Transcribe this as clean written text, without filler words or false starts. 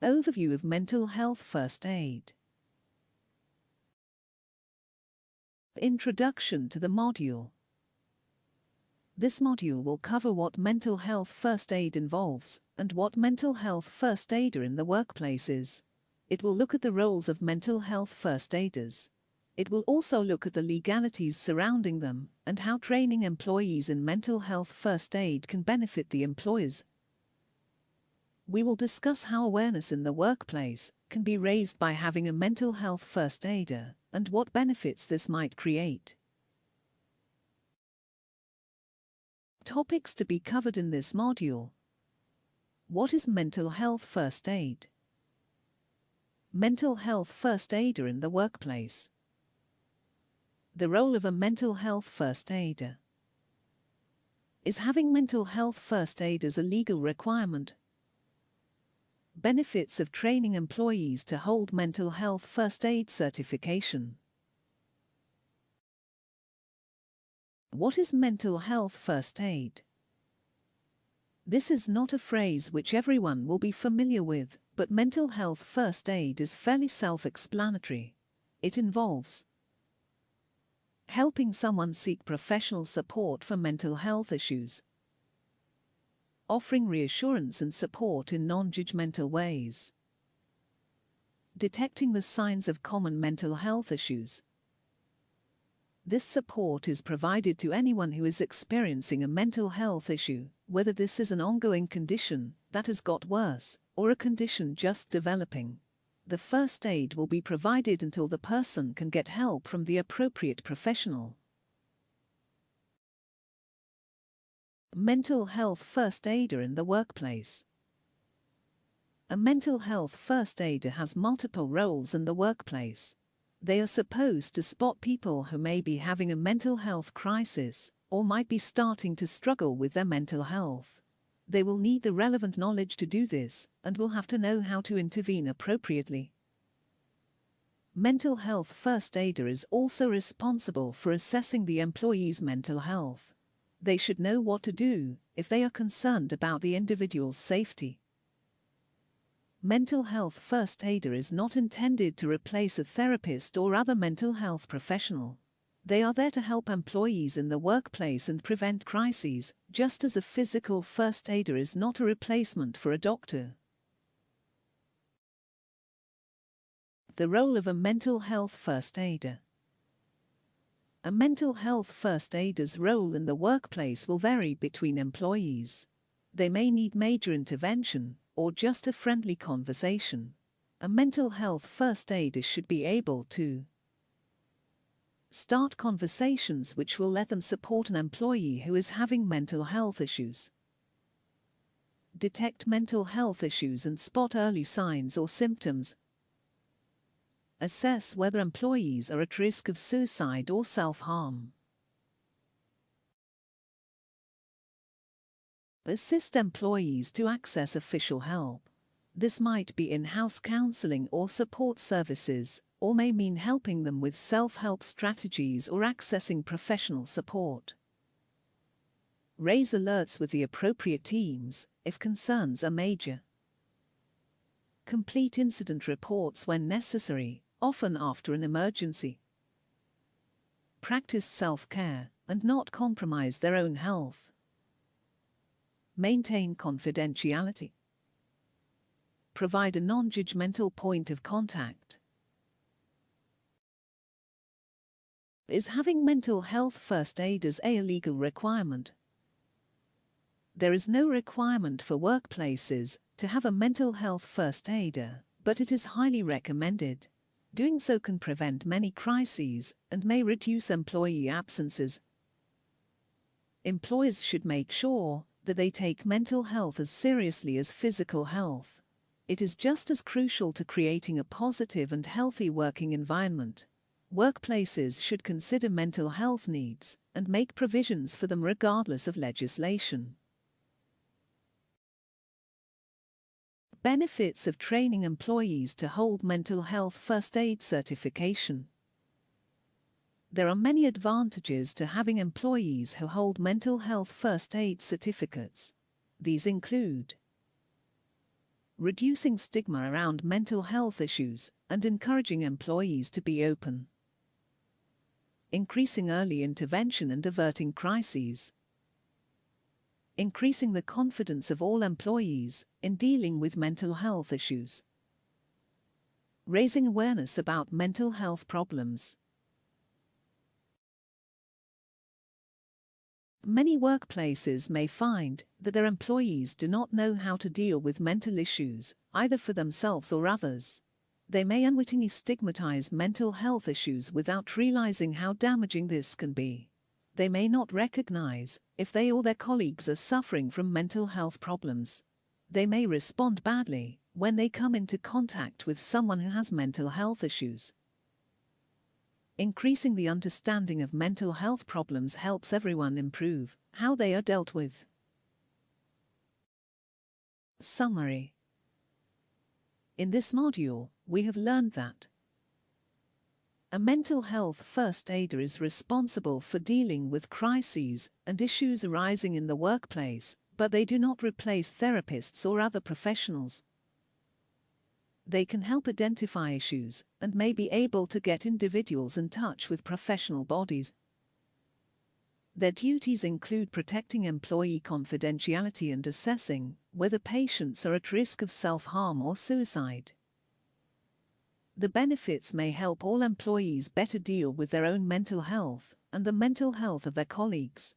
Overview of mental health first aid. Introduction to the module. This module will cover what mental health first aid involves and what mental health first aider in the workplace is. It will look at the roles of mental health first aiders. It will also look at the legalities surrounding them and how training employees in mental health first aid can benefit the employers. We will discuss how awareness in the workplace can be raised by having a mental health first aider and what benefits this might create. Topics to be covered in this module. What is mental health first aid? Mental health first aider in the workplace. The role of a mental health first aider. Is having mental health first aiders a legal requirement? Benefits of training employees to hold mental health first aid certification. What is mental health first aid? This is not a phrase which everyone will be familiar with, but mental health first aid is fairly self-explanatory. It involves helping someone seek professional support for mental health issues, offering reassurance and support in non-judgmental ways, detecting the signs of common mental health issues. This support is provided to anyone who is experiencing a mental health issue, whether this is an ongoing condition that has got worse or a condition just developing. The first aid will be provided until the person can get help from the appropriate professional. Mental health first aider in the workplace. A mental health first aider has multiple roles in the workplace. They are supposed to spot people who may be having a mental health crisis or might be starting to struggle with their mental health. They will need the relevant knowledge to do this and will have to know how to intervene appropriately. Mental health first aider is also responsible for assessing the employee's mental health. They should know what to do if they are concerned about the individual's safety. Mental health first aider is not intended to replace a therapist or other mental health professional. They are there to help employees in the workplace and prevent crises, just as a physical first aider is not a replacement for a doctor. The role of a mental health first aider. A mental health first aider's role in the workplace will vary between employees. They may need major intervention or just a friendly conversation. A mental health first aider should be able to start conversations which will let them support an employee who is having mental health issues, detect mental health issues and spot early signs or symptoms, assess whether employees are at risk of suicide or self-harm, assist employees to access official help. This might be in-house counseling or support services, or may mean helping them with self-help strategies or accessing professional support. Raise alerts with the appropriate teams if concerns are major. Complete incident reports when necessary, often after an emergency. Practice self-care and not compromise their own health. Maintain confidentiality. Provide a non-judgmental point of contact. Is having mental health first aiders a legal requirement? There is no requirement for workplaces to have a mental health first aider, but it is highly recommended. Doing so can prevent many crises and may reduce employee absences. Employers should make sure that they take mental health as seriously as physical health. It is just as crucial to creating a positive and healthy working environment. Workplaces should consider mental health needs and make provisions for them regardless of legislation. Benefits of training employees to hold mental health first aid certification. There are many advantages to having employees who hold mental health first aid certificates. These include reducing stigma around mental health issues, and encouraging employees to be open. Increasing early intervention and averting crises. Increasing the confidence of all employees in dealing with mental health issues. Raising awareness about mental health problems. Many workplaces may find that their employees do not know how to deal with mental issues, either for themselves or others. They may unwittingly stigmatize mental health issues without realizing how damaging this can be. They may not recognize if they or their colleagues are suffering from mental health problems. They may respond badly when they come into contact with someone who has mental health issues. Increasing the understanding of mental health problems helps everyone improve how they are dealt with. Summary. In this module, we have learned that a mental health first aider is responsible for dealing with crises and issues arising in the workplace, but they do not replace therapists or other professionals. They can help identify issues and may be able to get individuals in touch with professional bodies. Their duties include protecting employee confidentiality and assessing whether patients are at risk of self-harm or suicide. The benefits may help all employees better deal with their own mental health and the mental health of their colleagues.